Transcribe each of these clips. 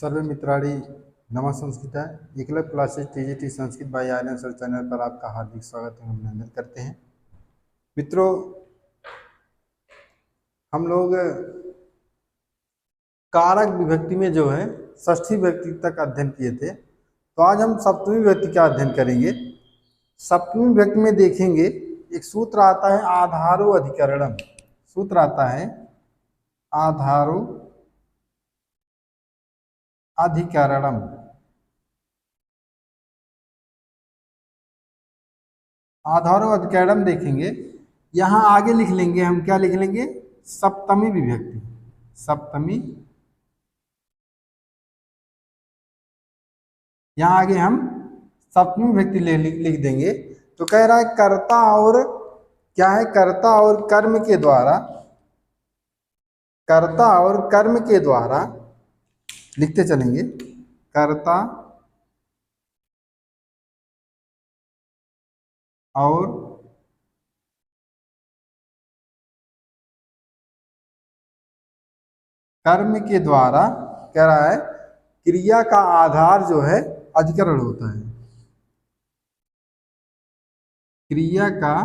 सर्वे मित्राणि नमः Eklavya classes TGT Sanskrit by Aryan sir channel पर आपका हार्दिक स्वागत एवं अभिनंदन करते हैं। मित्रों, हम लोग कारक विभक्ति में जो है षष्ठी विभक्ति तक अध्ययन किए थे, तो आज हम सप्तमी विभक्ति का अध्ययन करेंगे। सप्तमी विभक्ति में देखेंगे एक सूत्र आता है आधारो अधिकरणम। सूत्र आता है आधारो अधिकरणम। आधारो अधिकरणम देखेंगे, यहाँ आगे लिख लेंगे हम, क्या लिख लेंगे? सप्तमी विभक्ति। सप्तमी, यहाँ आगे हम सप्तमी विभक्ति लिख देंगे। तो कह रहा है कर्ता और क्या है? कर्ता और कर्म के द्वारा, कर्ता और कर्म के द्वारा लिखते चलेंगे। कर्ता और कर्म के द्वारा कह रहा है क्रिया का आधार जो है अधिकरण होता है। क्रिया का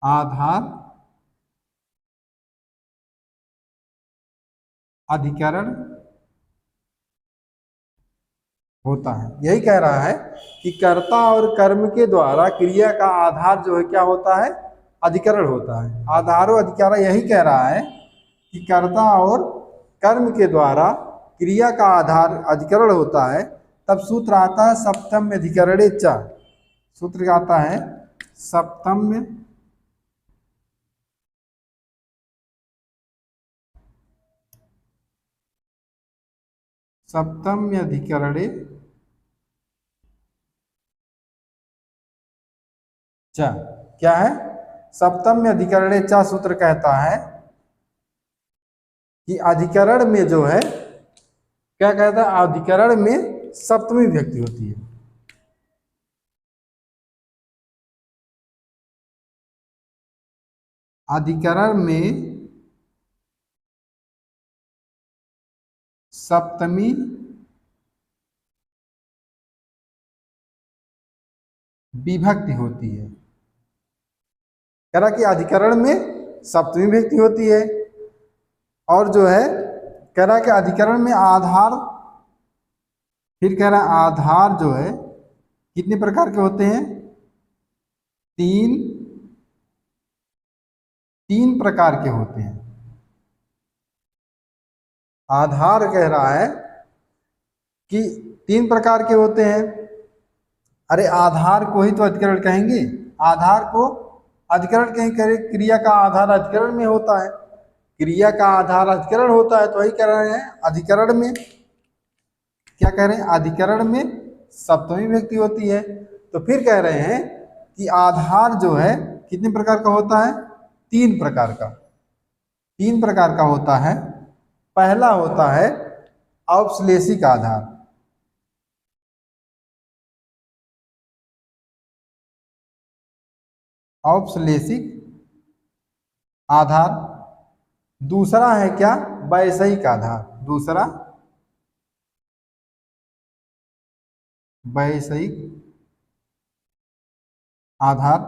आधार अधिकरण होता है। यही कह रहा है कि कर्ता और कर्म के द्वारा क्रिया का आधार जो है क्या होता है? अधिकरण होता है। आधारो अधिकरण यही कह रहा है कि कर्ता और कर्म के द्वारा क्रिया का आधार अधिकरण होता है। तब सूत्र आता है सप्तम्य अधिकरणे च। सूत्र आता है सप्तम्य सप्तम्य अधिकरणे च। क्या है? सप्तम्य अधिकरणे च सूत्र कहता है कि अधिकरण में जो है क्या कहता है? अधिकरण में सप्तमी विभक्ति होती है। अधिकरण में सप्तमी विभक्ति होती है। कह रहा कि अधिकरण में सप्तमी विभक्ति होती है। और जो है कह रहा कि अधिकरण में आधार, फिर कह रहा है आधार जो है कितने प्रकार के होते हैं? तीन प्रकार के होते हैं। आधार कह रहा है कि 3 प्रकार के होते हैं। अरे आधार को ही तो अधिकरण कहेंगे। आधार को अधिकरण कहीं करे, क्रिया का आधार अधिकरण में होता है। क्रिया का आधार अधिकरण होता है, तो वही कह रहे हैं अधिकरण में क्या कह रहे हैं? अधिकरण में सप्तमी विभक्ति होती है। तो फिर कह रहे हैं कि आधार जो है कितने प्रकार का होता है? 3 प्रकार का। 3 प्रकार का होता है। पहला होता है औपश्लेषिक आधार। औपश्लेषिक आधार। दूसरा है क्या? वैषयिक आधार। दूसरा वैषयिक आधार।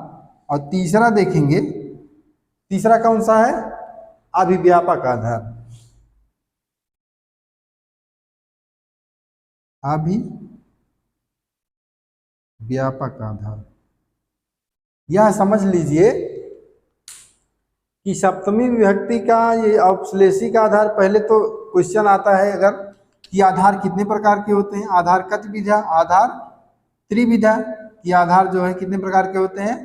और तीसरा देखेंगे, तीसरा कौन सा है? अभिव्यापक आधार। अभिव्यापक आधार। यह समझ लीजिए कि सप्तमी विभक्ति का ये औपश्लेषिक आधार, पहले तो क्वेश्चन आता है अगर कि आधार कितने प्रकार के होते हैं? आधार कत विधा, आधार त्रिविधा। कि आधार जो है कितने प्रकार के होते हैं?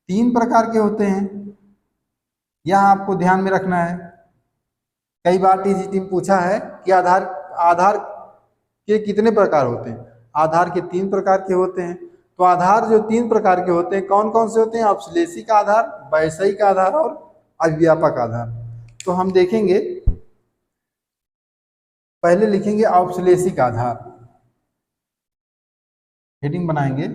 3 प्रकार के होते हैं। यह आपको ध्यान में रखना है। कई बार टीजीटी में पूछा है कि आधार आधार के कितने प्रकार होते हैं? आधार के 3 प्रकार के होते हैं। तो आधार जो 3 प्रकार के होते हैं कौन कौन से होते हैं? औपश्लेषिक आधार, वैषयिक आधार और अभिव्यापक आधार। तो हम देखेंगे, पहले लिखेंगे औपश्लेषिक आधार। हेडिंग बनाएंगे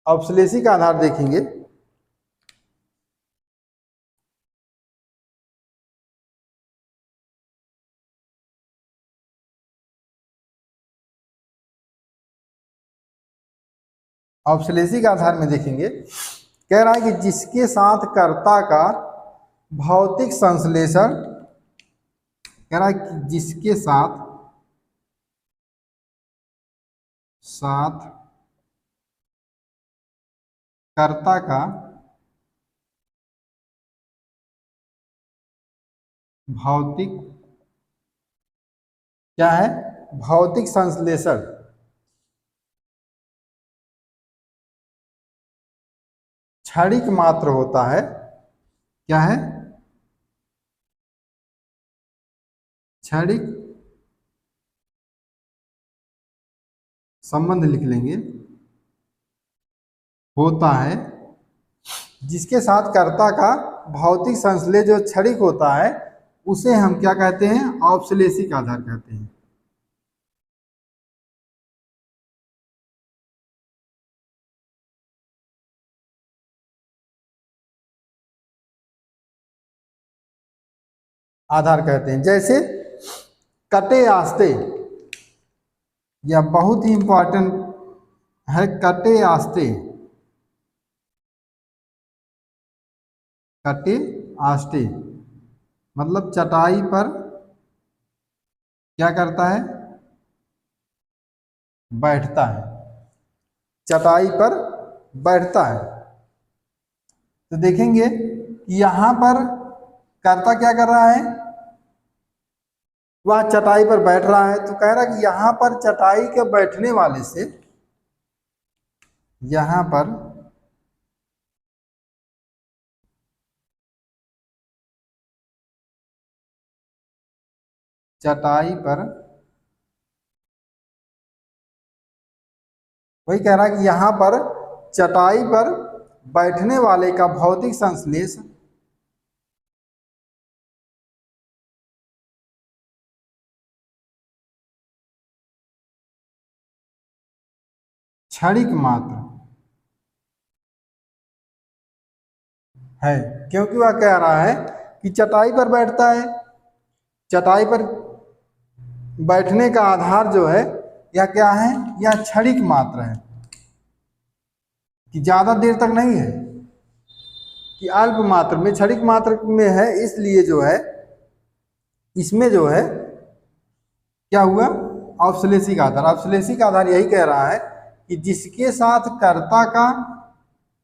औपश्लेषिक आधार। देखेंगे औपश्लेषिक आधार में देखेंगे, कह रहा है कि जिसके साथ कर्ता का भौतिक संश्लेषण, कह रहा है कि जिसके साथ कर्ता का भौतिक, क्या है, भौतिक संश्लेषण क्षणिक मात्र होता है, क्या है, क्षणिक संबंध लिख लेंगे, होता है, जिसके साथ कर्ता का भौतिक संश्लेष जो क्षणिक होता है उसे हम क्या कहते हैं, औपश्लेषिक आधार कहते हैं। आधार कहते हैं। जैसे कटे आस्ते, यह बहुत ही इंपॉर्टेंट है, कटे आस्ते, कटे आस्ते मतलब चटाई पर क्या करता है, बैठता है, चटाई पर बैठता है। तो देखेंगे कि यहां पर कर्ता क्या कर रहा है, वह चटाई पर बैठ रहा है, तो कह रहा है कि यहां पर चटाई के बैठने वाले से, यहां पर चटाई पर, वही कह रहा है कि यहां पर चटाई पर बैठने वाले का भौतिक संश्लेष क्षणिक मात्र है, क्योंकि वह कह रहा है कि चटाई पर बैठता है, चटाई पर बैठने का आधार जो है यह क्या है, यह क्षणिक मात्र है, कि ज्यादा देर तक नहीं है, कि अल्प मात्र में, क्षणिक मात्र में है, इसलिए जो है इसमें जो है क्या हुआ, औपश्लेषिक आधार। औपश्लेषिक आधार यही कह रहा है कि जिसके साथ कर्ता का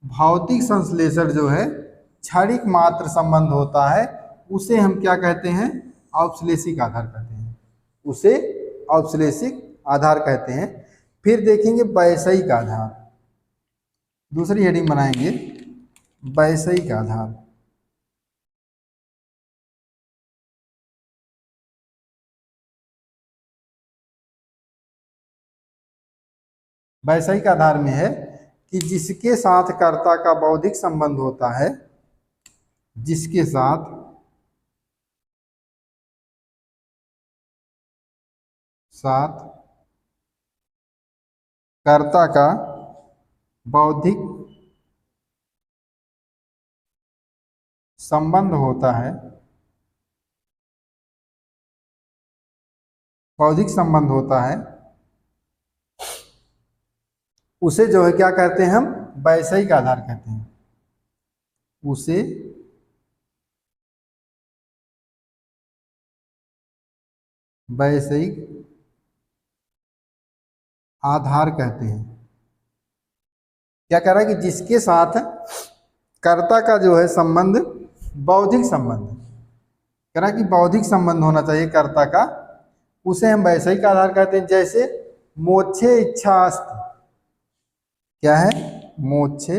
भौतिक संश्लेषण जो है क्षणिक मात्र संबंध होता है उसे हम क्या कहते हैं, औपश्लेषिक आधार कहते हैं, उसे औपश्लेषिक आधार कहते हैं। फिर देखेंगे वैषयिक आधार, दूसरी हेडिंग बनाएंगे वैषयिक आधार। वैषयिक आधार में है कि जिसके साथ कर्ता का बौद्धिक संबंध होता है, जिसके साथ कर्ता का बौद्धिक संबंध होता है, बौद्धिक संबंध होता है, उसे जो है क्या कहते हैं, हम वैषयिक आधार कहते हैं, उसे वैषयिक आधार कहते हैं। क्या कह रहा है कि जिसके साथ कर्ता का जो है संबंध बौद्धिक संबंध, कह रहा है कि बौद्धिक संबंध होना चाहिए कर्ता का, उसे हम वैषयिक आधार कहते हैं। जैसे मोक्षे इच्छास्ति, क्या है, मोक्षे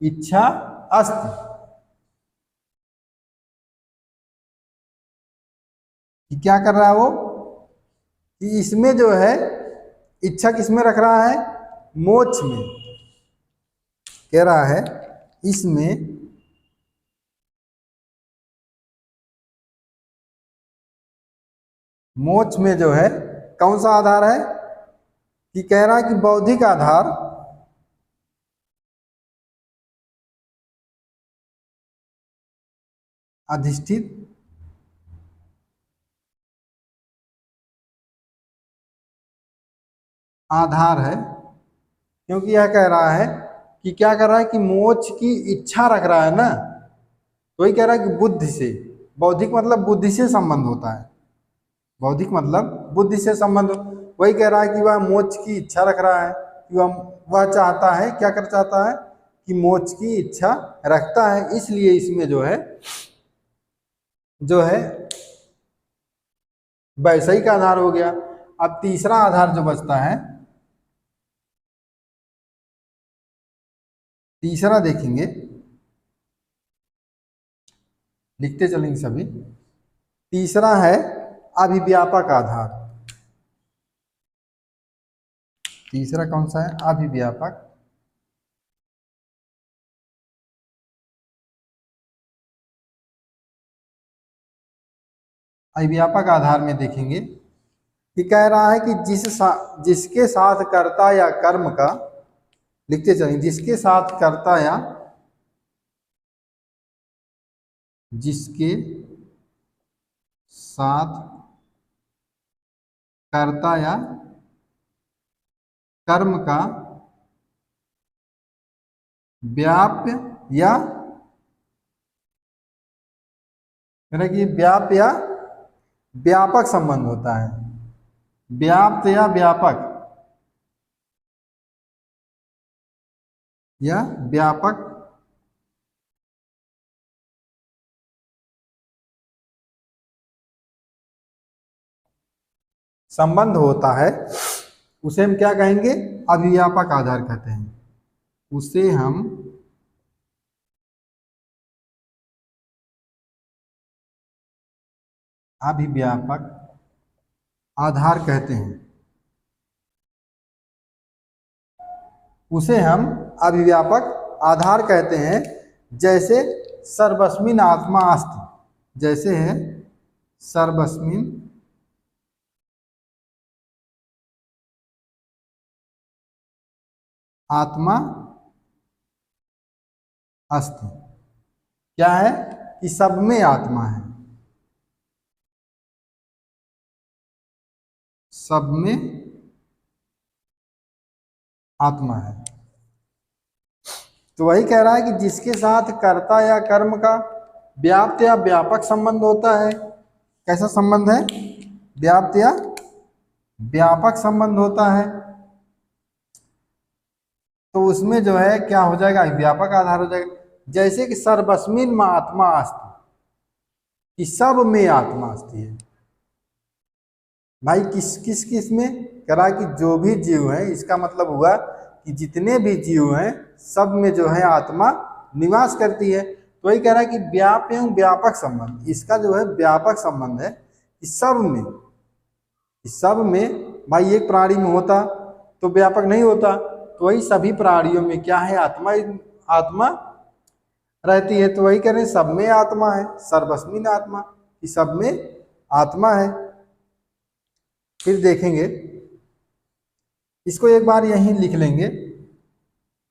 इच्छा अस्ति, कि क्या कर रहा है वो, कि इसमें जो है इच्छा किसमें रख रहा है, मोक्ष में, कह रहा है इसमें मोक्ष में जो है कौन सा आधार है, कि कह रहा है कि बौद्धिक आधार अधिष्ठित आधार है, क्योंकि यह कह रहा है कि क्या कर रहा है कि मोक्ष की इच्छा रख रहा है ना, तो वही कह रहा है कि बुद्धि से, बौद्धिक मतलब बुद्धि से संबंध होता है, बौद्धिक मतलब बुद्धि से संबंध। वही कह रहा है कि वह मोक्ष की इच्छा रख रहा है, कि वह चाहता है, क्या कर चाहता है कि मोक्ष की इच्छा रखता है, इसलिए इसमें जो है वैषयिक आधार हो गया। अब तीसरा आधार जो बचता है, तीसरा देखेंगे, लिखते चलेंगे सभी। तीसरा है अभिव्यापक आधार। तीसरा कौन सा है? अभिव्यापक। अभिव्यापक आधार में देखेंगे कि कह रहा है कि जिसके साथ कर्ता या कर्म का, लिखते चलेंगे, जिसके साथ कर्ता या, जिसके साथ कर्ता या कर्म का व्याप्य या, यानी कि व्याप्य या व्यापक संबंध होता है, व्याप्त या व्यापक या व्यापक संबंध होता है, उसे हम क्या कहेंगे? अभिव्यापक आधार कहते हैं। उसे हम अभिव्यापक आधार कहते हैं। उसे हम अभिव्यापक आधार कहते हैं। जैसे सर्वस्मिन आत्मा अस्ति, जैसे है सर्वस्मिन आत्मा अस्ति। क्या है कि सब में आत्मा है, सब में आत्मा है। तो वही कह रहा है कि जिसके साथ कर्ता या कर्म का व्याप्त या व्यापक संबंध होता है। कैसा संबंध है? व्याप्त या व्यापक संबंध होता है, तो उसमें जो है क्या हो जाएगा? व्यापक आधार हो जाएगा। जैसे कि सर्वस्मिन में आत्मा अस्ति, कि सब में आत्मा अस्ति है। भाई किस किस किस में करा कि जो भी जीव है, इसका मतलब हुआ कि जितने भी जीव हैं सब में जो है आत्मा निवास करती है। तो वही कह रहा है कि व्याप एवं व्यापक संबंध, इसका जो है व्यापक संबंध है कि सब में, सब में। भाई एक प्राणी में होता तो व्यापक नहीं होता, तो वही सभी प्राणियों में क्या है? आत्मा, आत्मा रहती है। तो वही कह रहे हैं सब में आत्मा है, सर्वस्मिन आत्मा, कि सब में आत्मा है। फिर देखेंगे, इसको एक बार यहीं लिख लेंगे।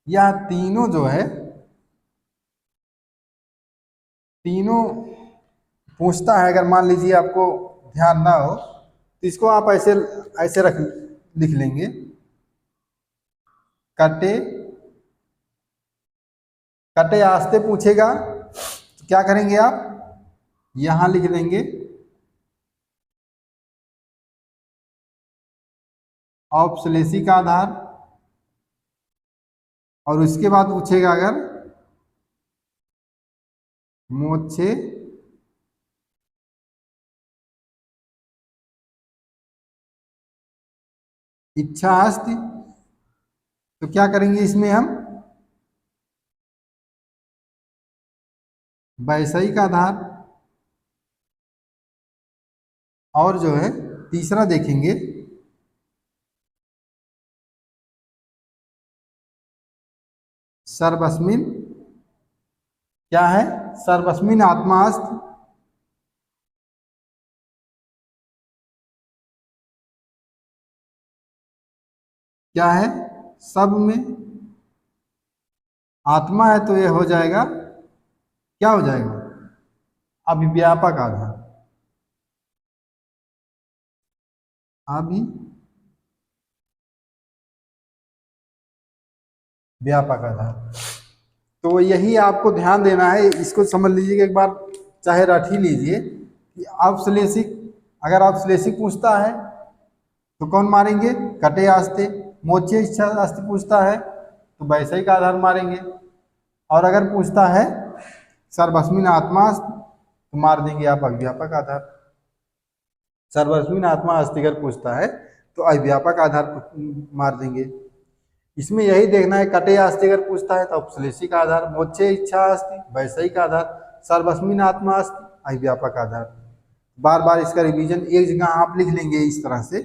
यह तीनों जो है, तीनों पूछता है, अगर मान लीजिए आपको ध्यान ना हो तो इसको आप ऐसे ऐसे रख लिख लेंगे। कटे, कटे आस्ते पूछेगा तो क्या करेंगे आप? यहां लिख देंगे औपश्लेषिक आधार, और उसके बाद पूछेगा अगर मोक्षे इच्छा अस्ति, तो क्या करेंगे इसमें हम? वैषयिक आधार। और जो है तीसरा देखेंगे सर्वस्मिन, क्या है? सर्वस्मिन आत्मास्थ, क्या है? सब में आत्मा है, तो ये हो जाएगा, क्या हो जाएगा? अभिव्यापक आधार। अभी व्यापक आधार। तो यही आपको ध्यान देना है, इसको समझ लीजिए कि एक बार चाहे रट ही लीजिए कि औपश्लेषिक, अगर औपश्लेषिक पूछता है तो कौन मारेंगे, कटे आस्ते। मोचे इच्छा आस्ते पूछता है तो वैषयिक आधार मारेंगे। और अगर पूछता है सर्वस्मिन आत्मा अस्ति तो मार देंगे आप अव्यापक आधार। सर्वस्मिन आत्मा अस्ति अगर पूछता है तो अव्यापक आधार मार देंगे। इसमें यही देखना है, कटे आस्ति अगर पूछता है तो औपश्लेषिक आधार, मोचे इच्छा अस्ति वैषयिक आधार, सर्वस्मिन आत्मा अस्ति अव्यापक आधार। बार बार इसका रिवीजन एक जगह आप लिख लेंगे इस तरह से,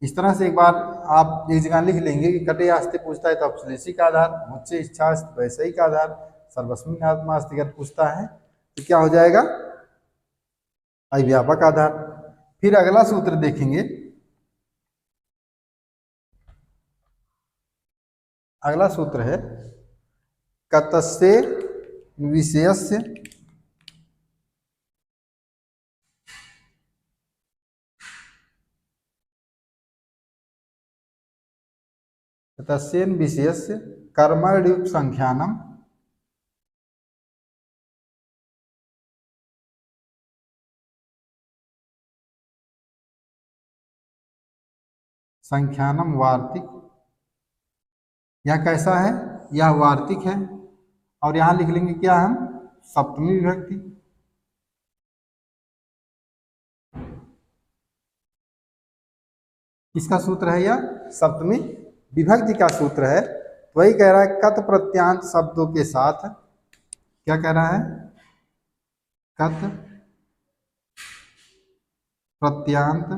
इस तरह से एक बार आप एक जगह लिख लेंगे कि कटे आस्ते पूछता है तो औपश्लेषिक आधार, मोचे इच्छा अस्ति वैषयिक आधार, सर्वस्मिन आत्मा अस्ति अगर पूछता है तो क्या हो जाएगा, अव्यापक आधार। फिर अगला सूत्र देखेंगे, अगला सूत्र है कतस्य विषयस्य कतस्येन विषयस्य कर्मण्युक्त संख्यानम संख्यानम वार्तिक। यह कैसा है, यह वार्तिक है। और यहां लिख लेंगे क्या हम, सप्तमी विभक्ति। इसका सूत्र है यह सप्तमी विभक्ति का सूत्र है। तो वही कह रहा है कत प्रत्यांत शब्दों के साथ, क्या कह रहा है, कत प्रत्यांत,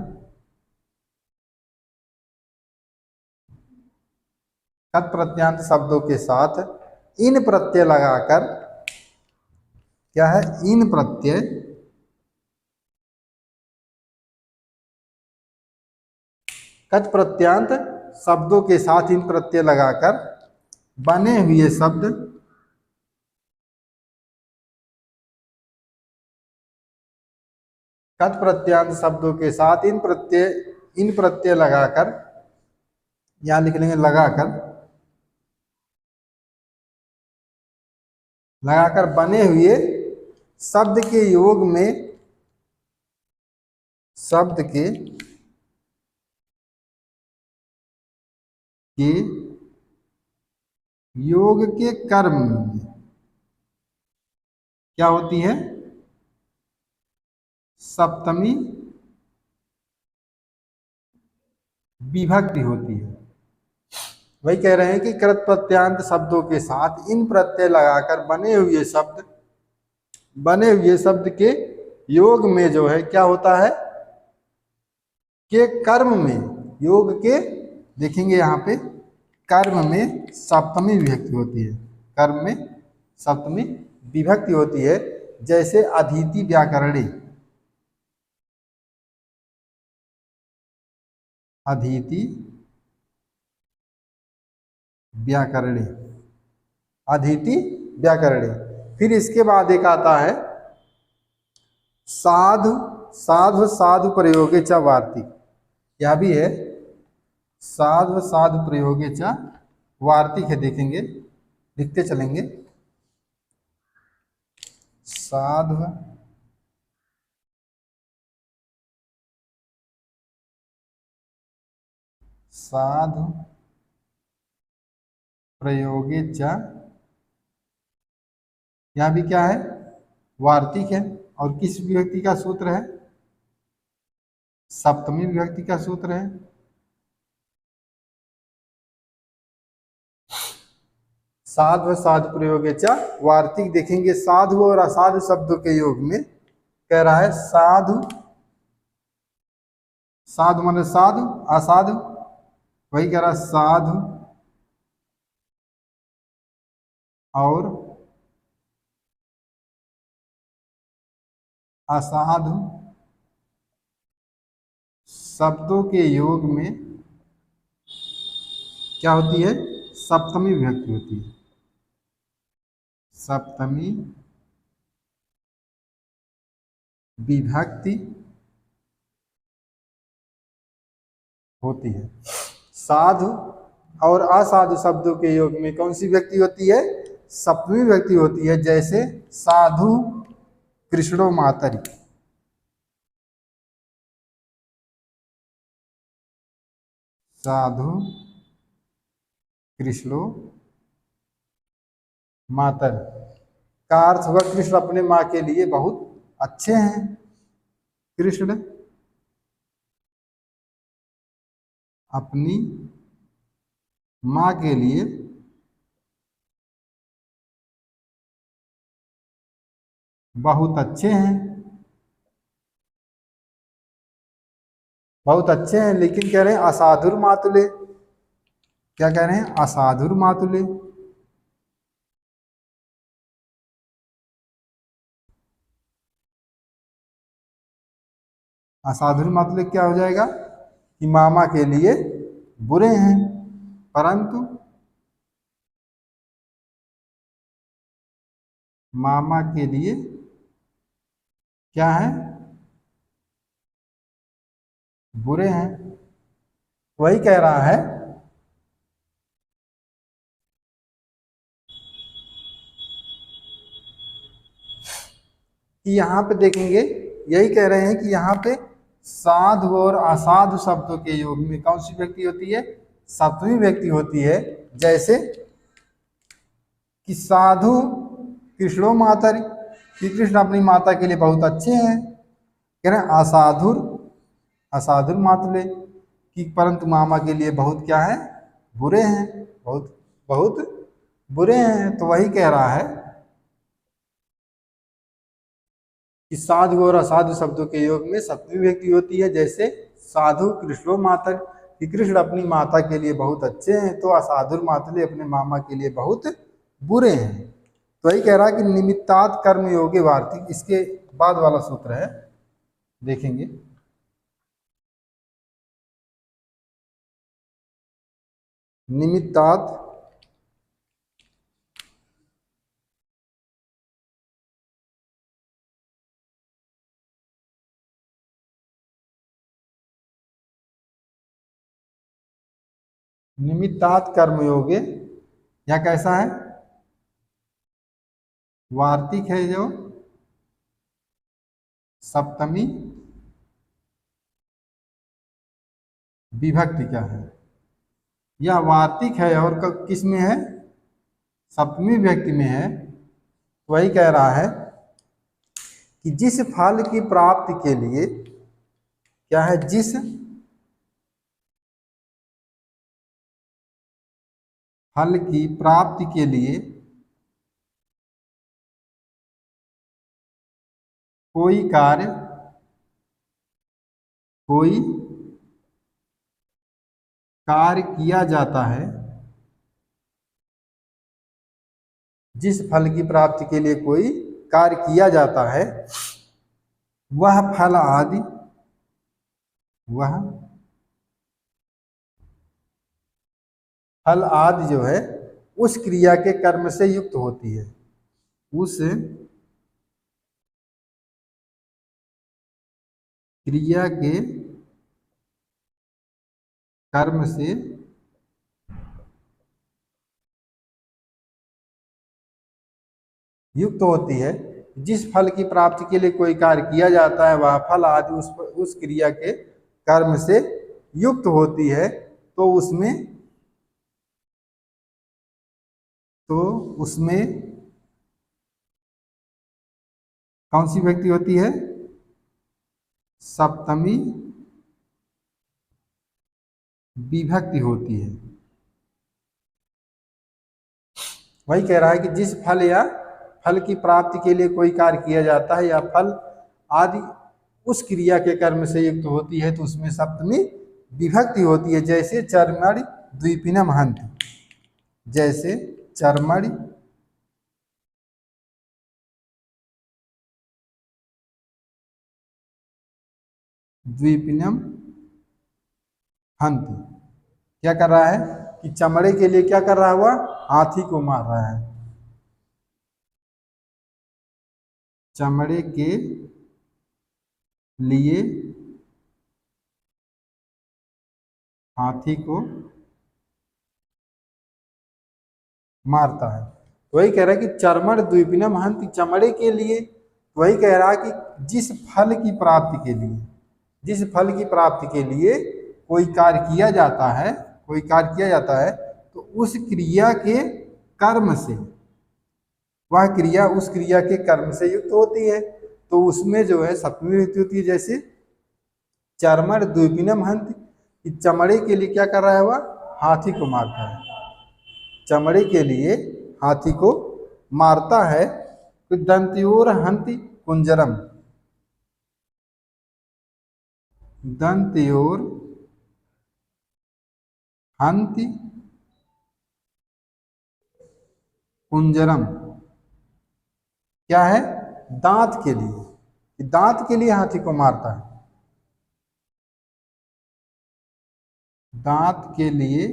कत प्रत्यांत शब्दों के साथ इन प्रत्यय लगाकर, क्या है, इन प्रत्यय, कत प्रत्यांत शब्दों के साथ इन प्रत्यय लगाकर बने हुए शब्द, कत प्रत्यांत शब्दों के साथ इन प्रत्यय लगाकर, यहां लिख लेंगे लगाकर, लगाकर बने हुए शब्द के योग में, शब्द के योग के कर्म में क्या होती है, सप्तमी विभक्ति होती है। वही कह रहे हैं कि कृत प्रत्यांत शब्दों के साथ इन प्रत्यय लगाकर बने हुए शब्द के योग में जो है क्या होता है, के कर्म में, योग के, देखेंगे यहाँ पे कर्म में सप्तमी विभक्ति होती है, कर्म में सप्तमी विभक्ति होती है। जैसे अदिति व्याकरणी, अदिति व्याकरणी, अदिति व्याकरणी। फिर इसके बाद एक आता है साधु, साधु साधु प्रयोगे च वार्तिक। यह भी है साधु साधु प्रयोगे च वार्तिक है, देखेंगे लिखते चलेंगे, साधु साधु प्रयोगे च, यह भी क्या है, वार्तिक है। और किस विभक्ति का सूत्र है, सप्तमी विभक्ति का सूत्र है। साधु साधु प्रयोगे च वार्तिक, देखेंगे साधु और असाधु शब्दों के योग में, कह रहा है साधु, साधु माने साधु, असाधु, वही कह रहा है साधु और असाधु शब्दों के योग में क्या होती है, सप्तमी विभक्ति होती है, सप्तमी विभक्ति होती है। साधु और असाधु शब्दों के योग में कौन सी व्यक्ति होती है? सप्तमी व्यक्ति होती है, जैसे साधु कृष्णो मातरि। साधु कृष्णो मातर का अर्थ हुआ कृष्ण अपने माँ के लिए बहुत अच्छे हैं। कृष्ण अपनी माँ के लिए बहुत अच्छे हैं, बहुत अच्छे हैं, लेकिन कह रहे हैं असाधुर मातुले। क्या कह रहे हैं? असाधुर मातुले। असाधुर मतलब क्या हो जाएगा कि मामा के लिए बुरे हैं, परंतु मामा के लिए क्या है? बुरे हैं। वही कह रहा है कि यहाँ पे देखेंगे, यही कह रहे हैं कि यहाँ पे साधु और असाधु शब्दों के योग में कौन सी व्यक्ति होती है? सप्तमी व्यक्ति होती है। जैसे कि साधु कृष्णो मातरि, कि कृष्ण अपनी माता के लिए बहुत अच्छे हैं। कह रहे हैं असाधुर, असाधुर मातुले, कि परंतु मामा के लिए बहुत क्या है? बुरे हैं, बहुत बहुत बुरे हैं। तो वही कह रहा है कि साधु और असाधु शब्दों के योग में सप्तमी व्यक्ति होती है। जैसे साधु कृष्णो मातर, कि कृष्ण अपनी माता के लिए बहुत अच्छे हैं, तो असाधुर मातुले अपने मामा के लिए बहुत बुरे हैं। तो वही कह रहा है कि निमित्तात् कर्म योगे वार्तिक, इसके बाद वाला सूत्र है, देखेंगे। निमित्तात् निमित्तात् कर्मयोगे, या कैसा है? वार्तिक है जो सप्तमी विभक्ति क्या है? यह वार्तिक है और किस में है? सप्तमी विभक्ति में है। वही कह रहा है कि जिस फल की प्राप्ति के लिए क्या है? जिस फल की प्राप्ति के लिए कोई कार्य, कोई कार्य किया जाता है, जिस फल की प्राप्ति के लिए कोई कार्य किया जाता है, वह फल आदि, वह फल आदि जो है उस क्रिया के कर्म से युक्त होती है, उस क्रिया के कर्म से युक्त होती है। जिस फल की प्राप्ति के लिए कोई कार्य किया जाता है, वह फल आदि उस क्रिया के कर्म से युक्त होती है। तो उसमें कौन सी व्यक्ति होती है? सप्तमी विभक्ति होती है। वही कह रहा है कि जिस फल या फल की प्राप्ति के लिए कोई कार्य किया जाता है या फल आदि उस क्रिया के कर्म से युक्त होती है, तो उसमें सप्तमी विभक्ति होती है। जैसे चर्मणि द्विपिनम हन्ति, जैसे चर्मणि द्विपिनम हन्ति। क्या कर रहा है कि चमड़े के लिए क्या कर रहा है? वह हाथी को मार रहा है। चमड़े के लिए हाथी को मारता है। वही कह रहा है कि चर्मण द्विपिनम हंति, चमड़े के लिए। वही कह रहा है कि जिस फल की प्राप्ति के लिए, जिस फल की प्राप्ति के लिए कोई कार्य किया जाता है, कोई कार्य किया जाता है, तो उस क्रिया के कर्म से, वह क्रिया उस क्रिया के कर्म से युक्त होती है, तो उसमें जो है सप्तमी विभक्ति होती है। जैसे चर्मण द्विपिनम हंति, कि चमड़े के लिए क्या कर रहा है, वह हाथी को मारता है, चमड़े के लिए हाथी को मारता है। तो दंत्योर हंति कुंजरम, दंत्योर हंति कुंजरम, क्या है, दांत के लिए, दांत के लिए हाथी को मारता है, दांत के लिए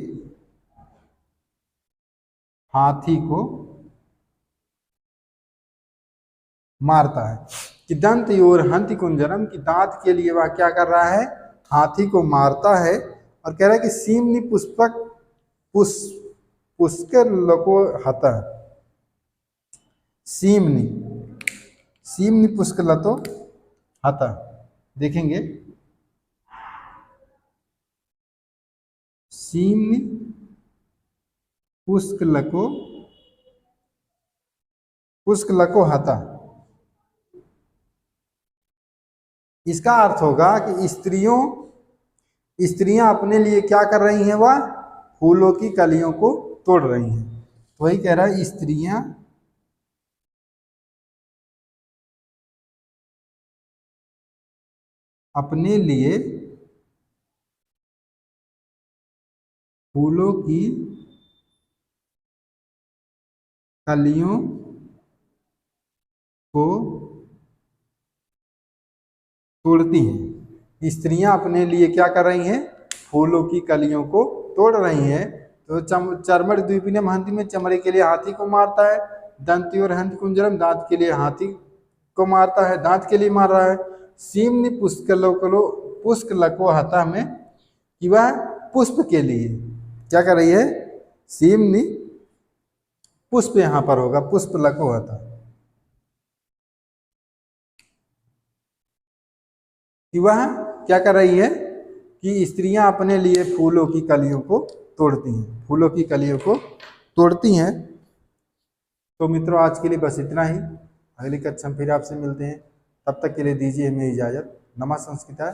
हाथी को मारता है। कि दंत्योर हंति कुंजरम, की दांत के लिए वह क्या कर रहा है, हाथी को मारता है। और कह रहा है कि सीमनि पुष्पक पुष्कलको हत, सीमनि, सीमनि पुष्कलतो हत, देखेंगे सीमनि पुष्कलको, पुष्कलको हता, इसका अर्थ होगा कि स्त्रियां अपने लिए क्या कर रही हैं, वह फूलों की कलियों को तोड़ रही हैं। तो वही कह रहा है, स्त्रियां अपने लिए फूलों की कलियों को तोड़ती हैं। स्त्रियां अपने लिए क्या कर रही हैं, फूलों की कलियों को तोड़ रही हैं। तो चर्मण द्विपिनम हंति में चमड़े के लिए हाथी को मारता है। दंत्योर हंति कुंजरम, दांत के लिए हाथी को मारता है, दांत के लिए मार रहा है। सीमनि पुष्कलको हता में, कि वह पुष्प के लिए क्या कर रही है, सीमनि पुष्प यहां पर होगा, पुष्प लको हता, कि वह क्या कर रही है, कि स्त्रियां अपने लिए फूलों की कलियों को तोड़ती हैं, फूलों की कलियों को तोड़ती हैं। तो मित्रों आज के लिए बस इतना ही, अगली कक्षा में फिर आपसे मिलते हैं, तब तक के लिए दीजिए हमें इजाजत। नमः संस्कृता।